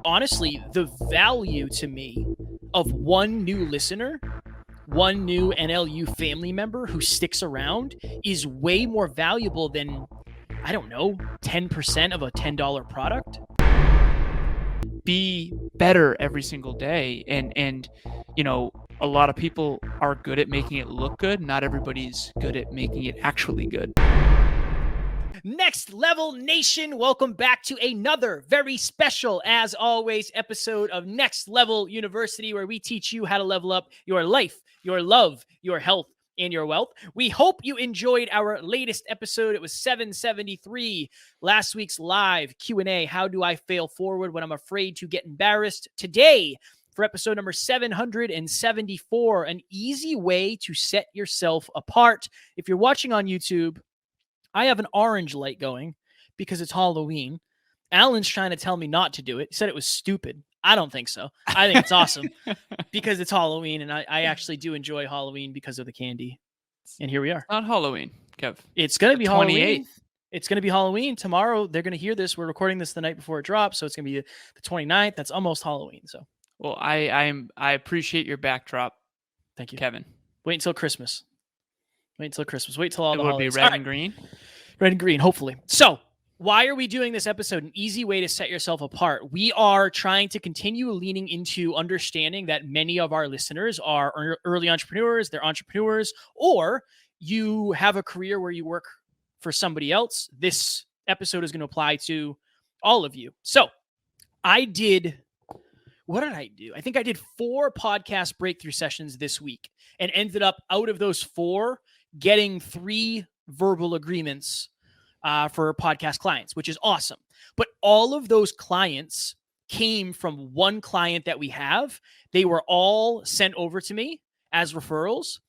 honestly, the value to me of one new listener, one new NLU family member who sticks around is way more valuable than, I don't know, 10% of a $10 product. Be better every single day. And a lot of people are good at making it look good. Not everybody's good at making it actually good. Next Level Nation, welcome back to another very special, as always, episode of Next Level University, where we teach you how to level up your life, your love, your health, and your wealth. We hope you enjoyed our latest episode. It was 773, last week's live Q&A, How Do I Fail Forward When I'm Afraid to Get Embarrassed? Today, for episode number 774, an easy way to set yourself apart. If you're watching on YouTube, I have an orange light going because it's Halloween. Alan's trying to tell me not to do it. He said it was stupid. I don't think so. I think it's awesome because it's Halloween, and I actually do enjoy Halloween because of the candy. And here we are. Not Halloween, Kev. It's going to be 28th. Halloween. It's going to be Halloween. Tomorrow, they're going to hear this. We're recording this the night before it drops, so it's going to be the 29th. That's almost Halloween. So, well, I appreciate your backdrop. Thank you, Kevin. Wait until Christmas. Wait till Christmas. Wait till all the holidays. It would be red and green? Red and green, hopefully. So, why are we doing this episode? An easy way to set yourself apart. We are trying to continue leaning into understanding that many of our listeners are early entrepreneurs, they're entrepreneurs, or you have a career where you work for somebody else. This episode is going to apply to all of you. So, what did I do? I think I did 4 podcast breakthrough sessions this week and ended up, out of those 4, getting 3 verbal agreements for podcast clients, which is awesome. But all of those clients came from one client that we have. They were all sent over to me as referrals.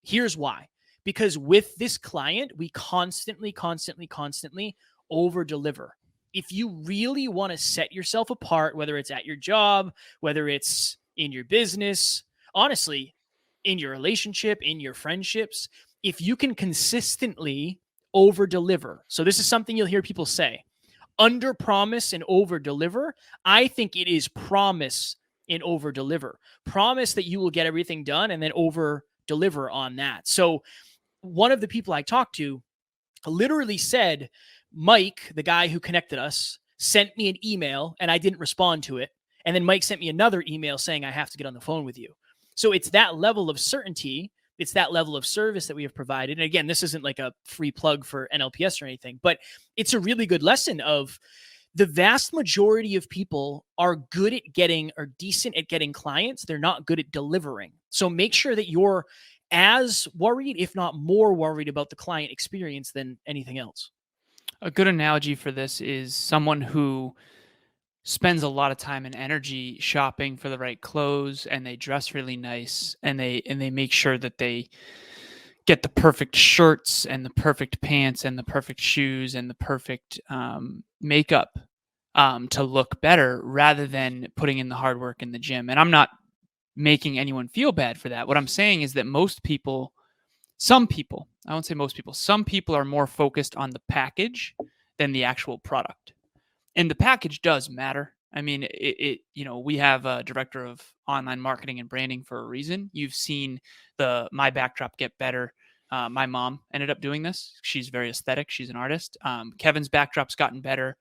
Here's why. Because with this client, we constantly over deliver. If you really want to set yourself apart, whether it's at your job, whether it's in your business, honestly, in your relationship, in your friendships, if you can consistently over deliver. So this is something you'll hear people say, under promise and over deliver. I think it is promise and over deliver. Promise that you will get everything done and then over deliver on that. So one of the people I talked to literally said, Mike, the guy who connected us, sent me an email and I didn't respond to it. And then Mike sent me another email saying, I have to get on the phone with you. So it's that level of certainty. It's that level of service that we have provided. And again, this isn't like a free plug for NLPS or anything, but it's a really good lesson of the vast majority of people are good at getting or decent at getting clients. They're not good at delivering. So make sure that you're as worried, if not more worried, about the client experience than anything else. A good analogy for this is someone who spends a lot of time and energy shopping for the right clothes, and they dress really nice, and they make sure that they get the perfect shirts and the perfect pants and the perfect shoes and the perfect makeup to look better, rather than putting in the hard work in the gym. And I'm not making anyone feel bad for that. What I'm saying is that some people are more focused on the package than the actual product. And the package does matter. I mean, we have a director of online marketing and branding for a reason. You've seen my backdrop get better. My mom ended up doing this. She's very aesthetic. She's an artist. Kevin's backdrop's gotten better.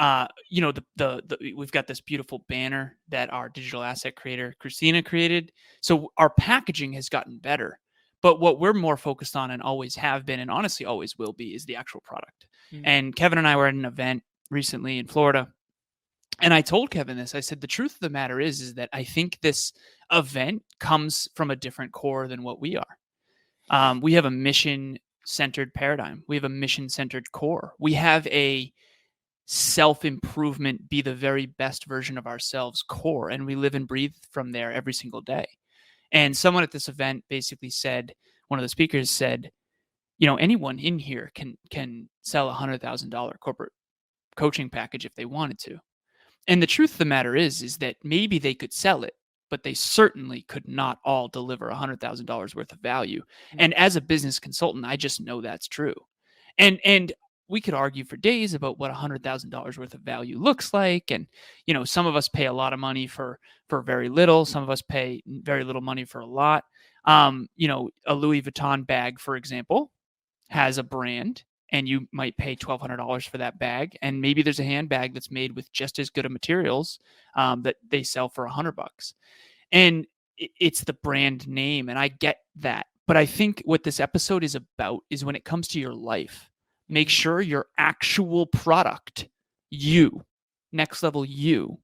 We've got this beautiful banner that our digital asset creator, Christina, created. So our packaging has gotten better. But what we're more focused on, and always have been, and honestly always will be, is the actual product. Mm-hmm. And Kevin and I were at an event recently in Florida, and I told Kevin this. I said, the truth of the matter is that I think this event comes from a different core than what we are. We have a mission-centered paradigm. We have a mission-centered core. We have a self-improvement, be the very best version of ourselves core, and we live and breathe from there every single day. And someone at this event basically said, one of the speakers said, anyone in here can sell $100,000 corporate coaching package if they wanted to. And the truth of the matter is that maybe they could sell it, but they certainly could not all deliver $100,000 worth of value. And as a business consultant, I just know that's true. And we could argue for days about what $100,000 worth of value looks like. And, some of us pay a lot of money for very little. Some of us pay very little money for a lot. A Louis Vuitton bag, for example, has a brand, and you might pay $1,200 for that bag. And maybe there's a handbag that's made with just as good of materials that they sell for $100. And it's the brand name. And I get that. But I think what this episode is about is when it comes to your life, make sure your actual product, next level you,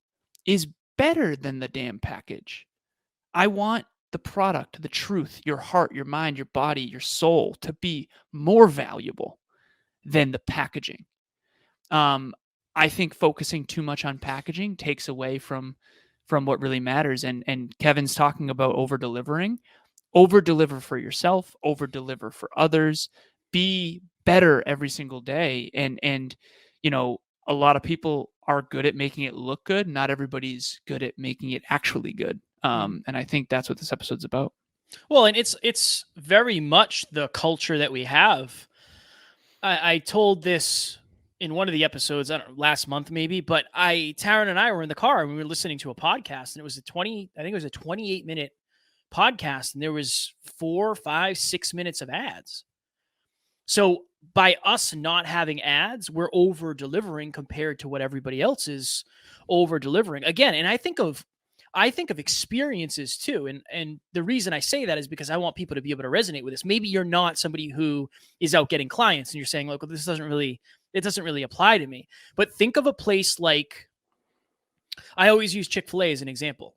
is better than the damn package. I want the product, the truth, your heart, your mind, your body, your soul to be more valuable than the packaging. I think focusing too much on packaging takes away from what really matters. And Kevin's talking about over-delivering. Over-deliver for yourself, over-deliver for others, be better every single day. And a lot of people are good at making it look good. Not everybody's good at making it actually good. And I think that's what this episode's about. Well, and it's very much the culture that we have. I told this in one of the episodes, I don't know, last month maybe, but Taryn and I were in the car and we were listening to a podcast, and it was a 28-minute podcast, and there was 4, 5, 6 minutes of ads. So by us not having ads, we're over delivering compared to what everybody else is over delivering. Again, and I think of experiences too. And the reason I say that is because I want people to be able to resonate with this. Maybe you're not somebody who is out getting clients and you're saying, look, this doesn't really apply to me. But think of a place like, I always use Chick-fil-A as an example.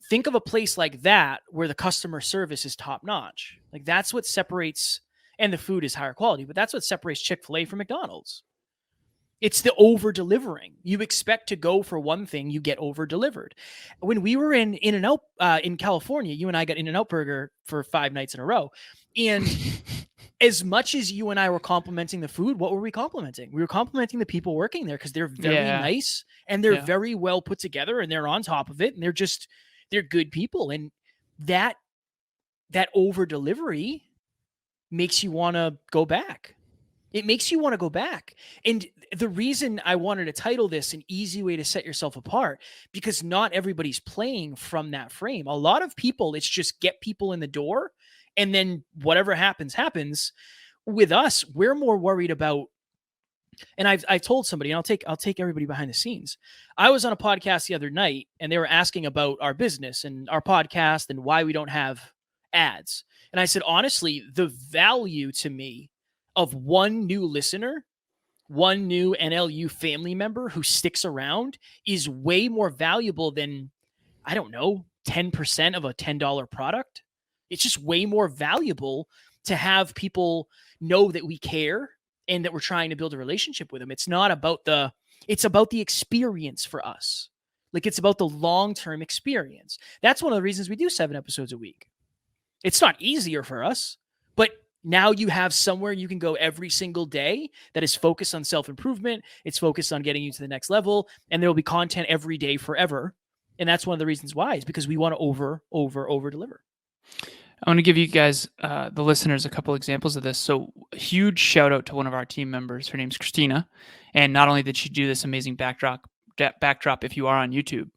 Think of a place like that where the customer service is top notch. Like that's what separates, and the food is higher quality, but that's what separates Chick-fil-A from McDonald's. It's the over delivering. You expect to go for one thing, you get over delivered. When we were in In-N-Out in California, you and I got In-N-Out burger for 5 nights in a row. And as much as you and I were complimenting the food, what were we complimenting? We were complimenting the people working there because they're very nice and they're very well put together and they're on top of it and they're good people. And that over delivery makes you want to go back. It makes you want to go back. And the reason I wanted to title this An Easy Way to Set Yourself Apart, because not everybody's playing from that frame. A lot of people, it's just get people in the door and then whatever happens, happens. With us, we're more worried about, and I've told somebody, and I'll take everybody behind the scenes. I was on a podcast the other night and they were asking about our business and our podcast and why we don't have ads. And I said, honestly, the value to me of one new listener, one new NLU family member who sticks around is way more valuable than, I don't know, 10% of a $10 product. It's just way more valuable to have people know that we care and that we're trying to build a relationship with them. It's about the experience for us. Like it's about the long-term experience. That's one of the reasons we do 7 episodes a week. It's not easier for us, but now you have somewhere you can go every single day that is focused on self-improvement. It's focused on getting you to the next level, and there will be content every day forever. And that's one of the reasons why, is because we want to over deliver. I want to give you guys, the listeners, a couple examples of this. So a huge shout out to one of our team members. Her name's Christina. And not only did she do this amazing backdrop, if you are on YouTube,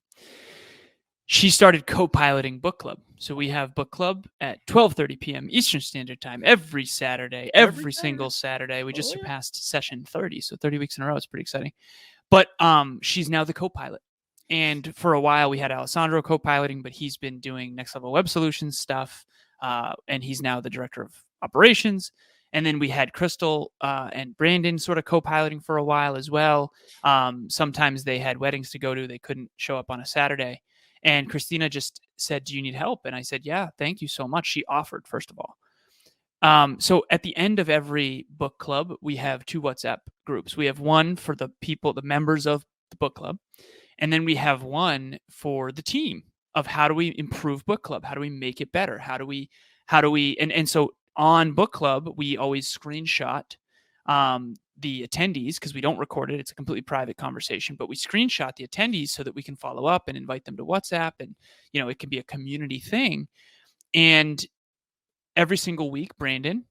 she started co-piloting book club. So we have book club at 12:30 p.m. Eastern Standard Time every Saturday, every single Saturday. We just surpassed session 30. So 30 weeks in a row. It's pretty exciting. But she's now the co-pilot. And for a while we had Alessandro co-piloting, but he's been doing Next Level Web Solutions stuff. And he's now the director of operations. And then we had Crystal and Brandon sort of co-piloting for a while as well. Sometimes they had weddings to go to. They couldn't show up on a Saturday. And Christina just said, do you need help? And I said, yeah, thank you so much. She offered, first of all. So at the end of every book club, we have 2 WhatsApp groups. We have one for the people, the members of the book club. And then we have one for the team of how do we improve book club? How do we make it better? How do we, and so on book club, we always screenshot the attendees, because we don't record it. It's a completely private conversation, but we screenshot the attendees so that we can follow up and invite them to WhatsApp. And, it can be a community thing. And every single week, Brandon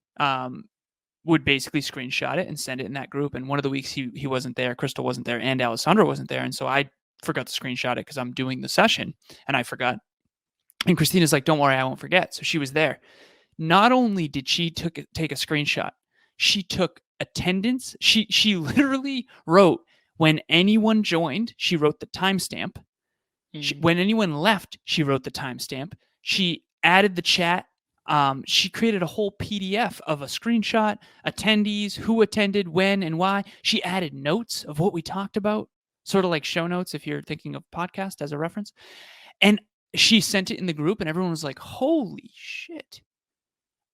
would basically screenshot it and send it in that group. And one of the weeks he wasn't there, Crystal wasn't there, and Alessandra wasn't there. And so I forgot to screenshot it because I'm doing the session and I forgot. And Christina's like, don't worry, I won't forget. So she was there. Not only did she take a screenshot, she took attendance. She literally wrote when anyone joined, she wrote the timestamp. When anyone left, she wrote the timestamp. She added the chat. She created a whole PDF of a screenshot, attendees, who attended, when, and why. She added notes of what we talked about, sort of like show notes if you're thinking of podcast as a reference. And she sent it in the group, and everyone was like, holy shit.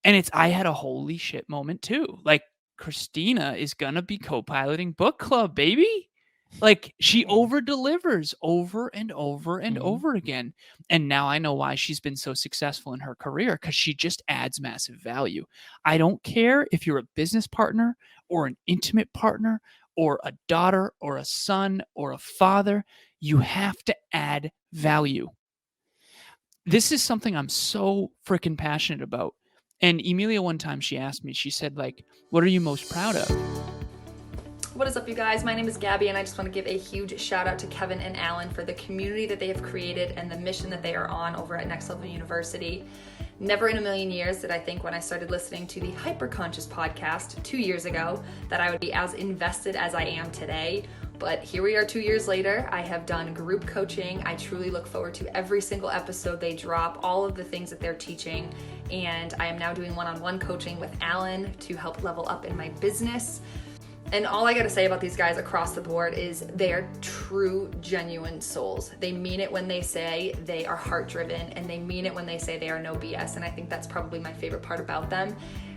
And I had a holy shit moment too. Like, Christina is going to be co-piloting book club, baby. Like, she over delivers over and over and over again. And now I know why she's been so successful in her career, because she just adds massive value. I don't care if you're a business partner or an intimate partner or a daughter or a son or a father, you have to add value. This is something I'm so freaking passionate about. And Emilia, one time she asked me, she said, like, what are you most proud of? What is up, you guys? My name is Gabby, and I just want to give a huge shout out to Kevin and Alan for the community that they have created and the mission that they are on over at Next Level University. Never in a million years did I think, when I started listening to the Hyperconscious podcast 2 years ago, that I would be as invested as I am today. But here we are 2 years later. I have done group coaching. I truly look forward to every single episode they drop, all of the things that they're teaching. And I am now doing one-on-one coaching with Alan to help level up in my business. And all I gotta say about these guys across the board is they are true, genuine souls. They mean it when they say they are heart-driven, and they mean it when they say they are no BS. And I think that's probably my favorite part about them.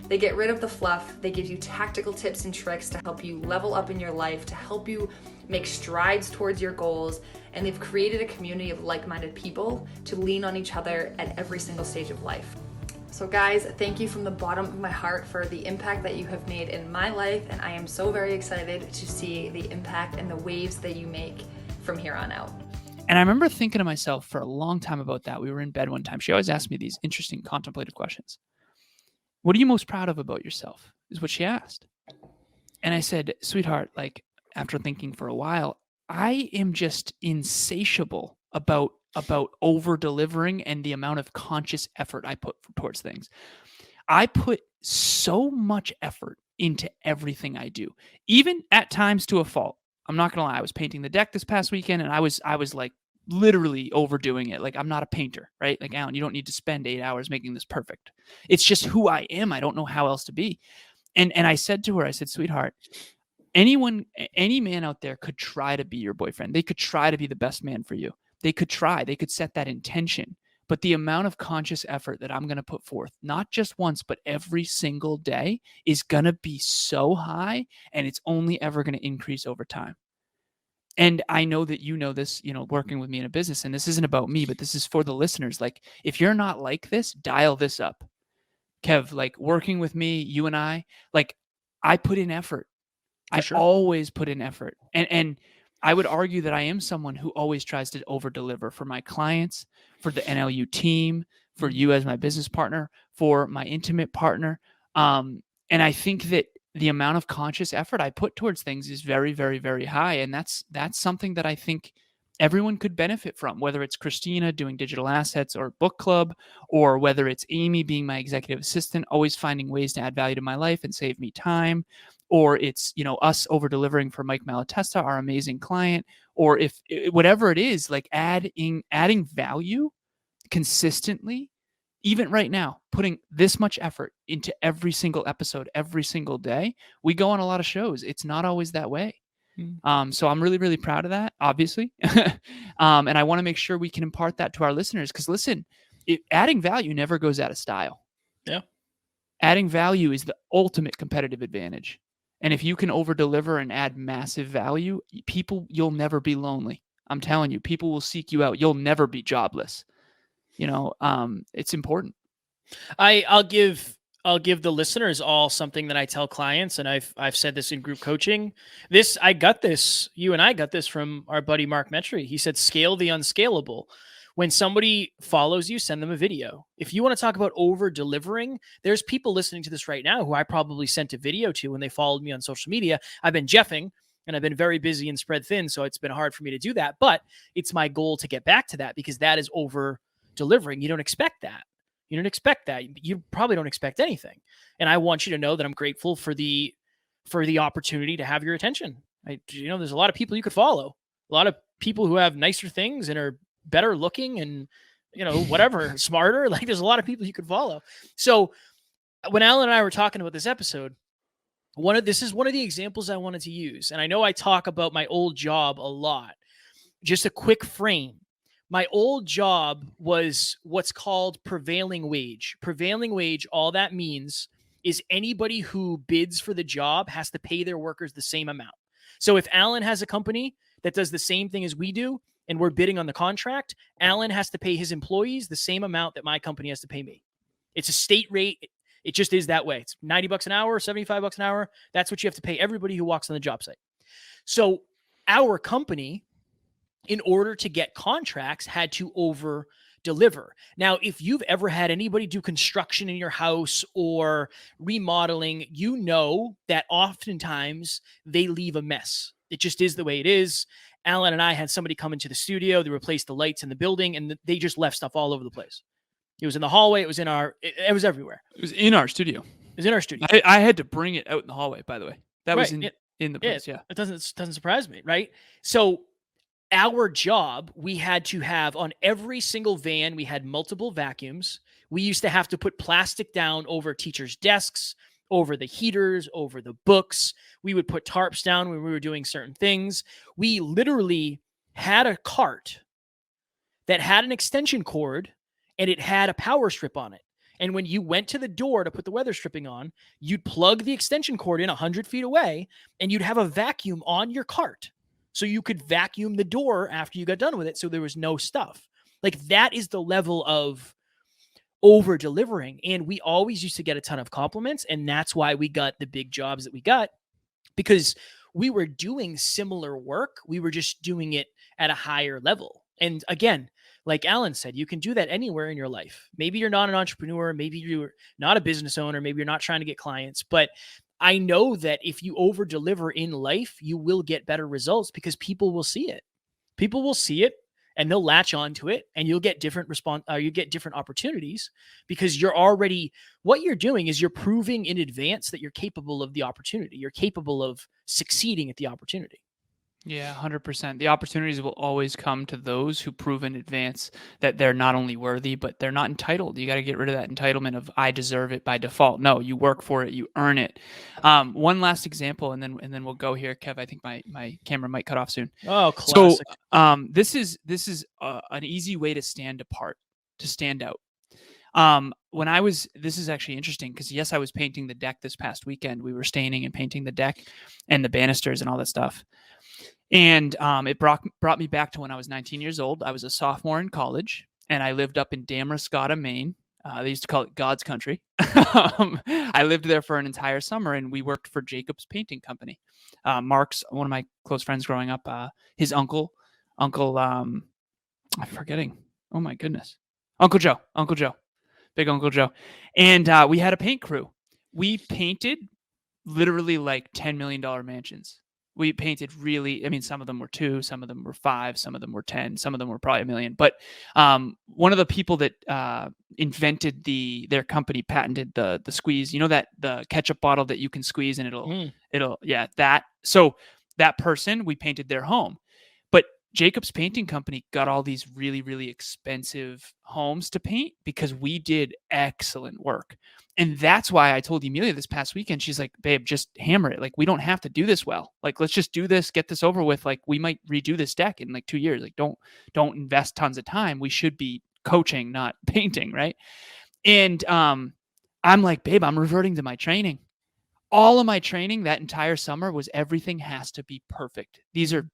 They get rid of the fluff. They give you tactical tips and tricks to help you level up in your life, to help you make strides towards your goals. And they've created a community of like-minded people to lean on each other at every single stage of life. So guys, thank you from the bottom of my heart for the impact that you have made in my life, and I am so very excited to see the impact and the waves that you make from here on out. And I remember thinking to myself for a long time about that. We were in bed one time. She always asked me these interesting contemplative questions. What are you most proud of about yourself? Is what she asked. And I said, sweetheart, like, after thinking for a while, I am just insatiable about over delivering and the amount of conscious effort I put towards things. I put so much effort into everything I do, even at times to a fault. I'm not gonna lie. I was painting the deck this past weekend, and I was like literally overdoing it. Like, I'm not a painter, right? Like, Alan, you don't need to spend 8 hours making this perfect. It's just who I am. I don't know how else to be. And I said to her, I said, sweetheart, any man out there could try to be your boyfriend. They could try to be the best man for you. They could set that intention, but the amount of conscious effort that I'm going to put forth, not just once, but every single day, is going to be so high, and it's only ever going to increase over time. And I know that you know this, working with me in a business, and this isn't about me, but this is for the listeners. Like, if you're not like this, dial this up. Kev, like, working with me, you and I put in effort. Always put in effort. And I would argue that I am someone who always tries to over deliver for my clients, for the NLU team, for you as my business partner, for my intimate partner. And I think that the amount of conscious effort I put towards things is very, very, very high. And that's something that I think everyone could benefit from, whether it's Christina doing digital assets or book club, or whether it's Amy being my executive assistant, always finding ways to add value to my life and save me time. Or it's, us over delivering for Mike Malatesta, our amazing client, or if whatever it is, like adding value consistently, even right now, putting this much effort into every single episode, every single day. We go on a lot of shows. It's not always that way. So I'm really, really proud of that, obviously. And I want to make sure we can impart that to our listeners, because listen, adding value never goes out of style. Yeah. Adding value is the ultimate competitive advantage. And if you can over deliver and add massive value, you'll never be lonely. I'm telling you, people will seek you out. You'll never be jobless. It's important. I'll give the listeners all something that I tell clients, and I've said this in group coaching. You and I got this from our buddy Mark Metry. He said, scale the unscalable. When somebody follows you, send them a video. If you want to talk about over delivering, there's people listening to this right now who I probably sent a video to when they followed me on social media. I've been jeffing and I've been very busy and spread thin, so it's been hard for me to do that. But it's my goal to get back to that, because that is over delivering. You don't expect that. You don't expect that. You probably don't expect anything. And I want you to know that I'm grateful for the opportunity to have your attention. There's a lot of people you could follow, a lot of people who have nicer things and are better looking and, whatever, smarter. Like, there's a lot of people you could follow. So when Alan and I were talking about this episode, this is one of the examples I wanted to use. And I know I talk about my old job a lot. Just a quick frame. My old job was what's called prevailing wage. Prevailing wage, all that means is anybody who bids for the job has to pay their workers the same amount. So if Alan has a company that does the same thing as we do, and we're bidding on the contract, Alan has to pay his employees the same amount that my company has to pay me. It's a state rate. It just is that way. It's $90 an hour, $75 an hour. That's what you have to pay everybody who walks on the job site. So our company, in order to get contracts, had to over deliver. Now, if you've ever had anybody do construction in your house or remodeling, you know that oftentimes they leave a mess. It just is the way it is. Alan and I had somebody come into the studio, they replaced the lights in the building, and they just left stuff all over the place. It was in the hallway. It was it was everywhere. It was in our studio. It was in our studio. I had to bring it out in the hallway, by the way. That was in the place. Yeah. It doesn't surprise me. Right. So our job, we had to have on every single van, we had multiple vacuums. We used to have to put plastic down over teachers' desks, over the heaters, over the books. We would put tarps down when we were doing certain things. We literally had a cart that had an extension cord and it had a power strip on it. And when you went to the door to put the weather stripping on, you'd plug the extension cord in 100 feet away and you'd have a vacuum on your cart. So you could vacuum the door after you got done with it. So there was no stuff. Like, that is the level of over delivering. And we always used to get a ton of compliments. And that's why we got the big jobs that we got, because we were doing similar work. We were just doing it at a higher level. And again, like Alan said, you can do that anywhere in your life. Maybe you're not an entrepreneur. Maybe you're not a business owner. Maybe you're not trying to get clients. But I know that if you over deliver in life, you will get better results, because people will see it. People will see it and they'll latch onto it, and you'll get different you get different opportunities, because what you're doing is you're proving in advance that you're capable of the opportunity. You're capable of succeeding at the opportunity. Yeah, 100%. The opportunities will always come to those who prove in advance that they're not only worthy, but they're not entitled. You got to get rid of that entitlement of I deserve it by default. No, you work for it, you earn it. One last example, and then we'll go here, Kev. I think my camera might cut off soon. Oh, classic. So this is an easy way to stand apart, to stand out. This is actually interesting, because yes, I was painting the deck this past weekend. We were staining and painting the deck and the banisters and all that stuff. And it brought me back to when I was 19 years old. I was a sophomore in college, and I lived up in Damariscotta, Maine. They used to call it God's country. I lived there for an entire summer, and we worked for Jacob's Painting Company. Mark's one of my close friends growing up. His uncle, I'm forgetting. Oh my goodness, Uncle Joe, big Uncle Joe, and we had a paint crew. We painted literally like $10 million mansions. We painted some of them were 2, some of them were 5, some of them were 10, some of them were probably $1 million. But one of the people that invented their company patented the squeeze. You know, that the ketchup bottle that you can squeeze and that. So that person, we painted their home. But Jacob's Painting Company got all these really, really expensive homes to paint because we did excellent work. And that's why I told Emilia this past weekend, she's like, babe, just hammer it. Like, we don't have to do this well. Like, let's just do this, get this over with. Like, we might redo this deck in like 2 years. Like, don't invest tons of time. We should be coaching, not painting. Right. And I'm like, babe, I'm reverting to my training. All of my training that entire summer was everything has to be perfect. These are,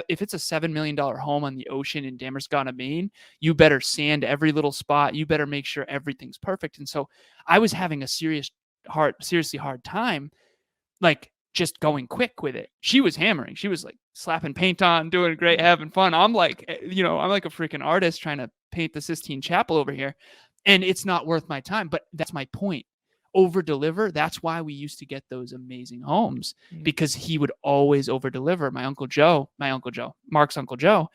if it's a $7 million home on the ocean in Damariscotta, Maine, you better sand every little spot. You better make sure everything's perfect. And so I was having a seriously hard time, like just going quick with it. She was hammering. She was like slapping paint on, doing great, having fun. I'm like, I'm like a freaking artist trying to paint the Sistine Chapel over here, and it's not worth my time. But that's my point. Over deliver. That's why we used to get those amazing homes, because he would always over deliver. My Uncle Joe, Mark's Uncle Joe,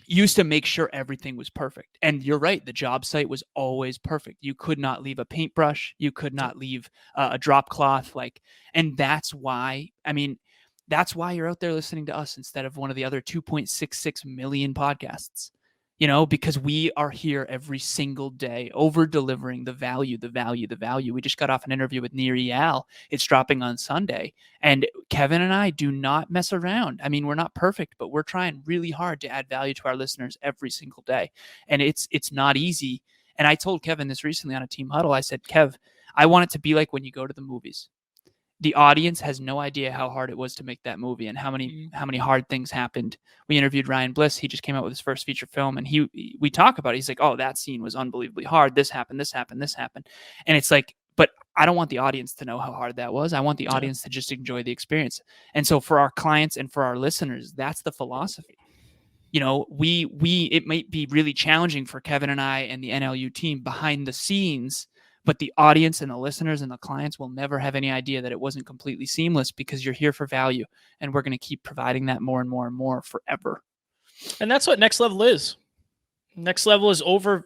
used to make sure everything was perfect. And you're right, the job site was always perfect. You could not leave a paintbrush, you could not leave a drop cloth, and that's why, that's why you're out there listening to us instead of one of the other 2.66 million podcasts. Because we are here every single day over delivering the value. We just got off an interview with Nir Eyal. It's dropping on Sunday. And Kevin and I do not mess around. We're not perfect, but we're trying really hard to add value to our listeners every single day. And it's not easy. And I told Kevin this recently on a team huddle. I said, Kev, I want it to be like when you go to the movies. The audience has no idea how hard it was to make that movie and how many hard things happened. We interviewed Ryan Bliss. He just came out with his first feature film, and we talk about it. He's like, oh, that scene was unbelievably hard. This happened. And it's like, but I don't want the audience to know how hard that was. I want the audience to just enjoy the experience. And so for our clients and for our listeners, that's the philosophy. It might be really challenging for Kevin and I and the NLU team behind the scenes, but the audience and the listeners and the clients will never have any idea that it wasn't completely seamless, because you're here for value, and we're going to keep providing that more and more and more forever. And that's what Next Level is. Next Level is over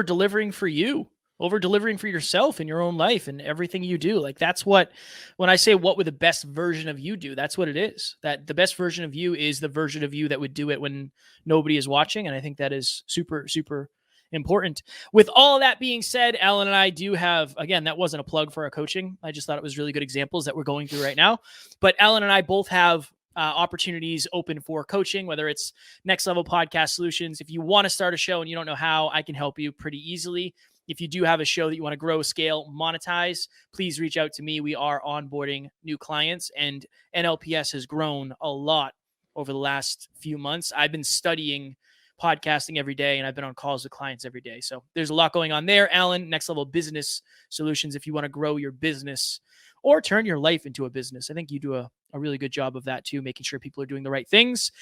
delivering for you, over delivering for yourself in your own life and everything you do. That's what, when I say what would the best version of you do, that's what it is. That the best version of you is the version of you that would do it when nobody is watching. And I think that is super, super important. With all of that being said, Alan and I do have, again, that wasn't a plug for our coaching. I just thought it was really good examples that we're going through right now. But Alan and I both have opportunities open for coaching, whether it's Next Level Podcast Solutions. If you want to start a show and you don't know how, I can help you pretty easily. If you do have a show that you want to grow, scale, monetize, please reach out to me. We are onboarding new clients, and NLPS has grown a lot over the last few months. I've been studying podcasting every day, and I've been on calls with clients every day. So there's a lot going on there. Alan, Next Level Business Solutions, if you want to grow your business or turn your life into a business. I think you do a really good job of that too, making sure people are doing the right things.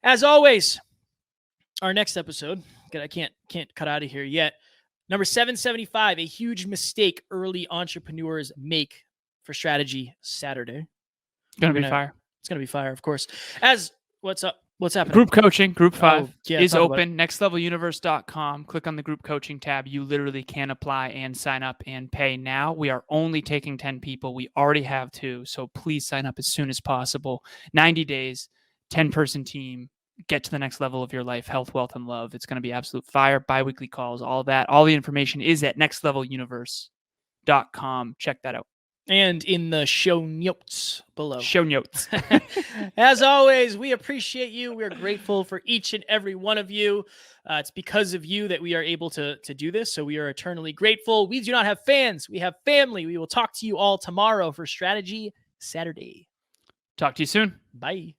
As always, our next episode, I can't cut out of here yet. Number 775, a huge mistake early entrepreneurs make for Strategy Saturday. Gonna be fire. It's going to be fire, of course. What's up? What's happening? Group coaching, group 5 is open. nextleveluniverse.com. Click on the group coaching tab. You literally can apply and sign up and pay now. We are only taking 10 people. We already have 2. So please sign up as soon as possible. 90 days, 10-person team. Get to the next level of your life, health, wealth, and love. It's going to be absolute fire. Bi-weekly calls, all that. All the information is at nextleveluniverse.com. Check that out. And in the show notes below. Show notes. As always, we appreciate you. We're grateful for each and every one of you. It's because of you that we are able to do this. So we are eternally grateful. We do not have fans. We have family. We will talk to you all tomorrow for Strategy Saturday. Talk to you soon. Bye.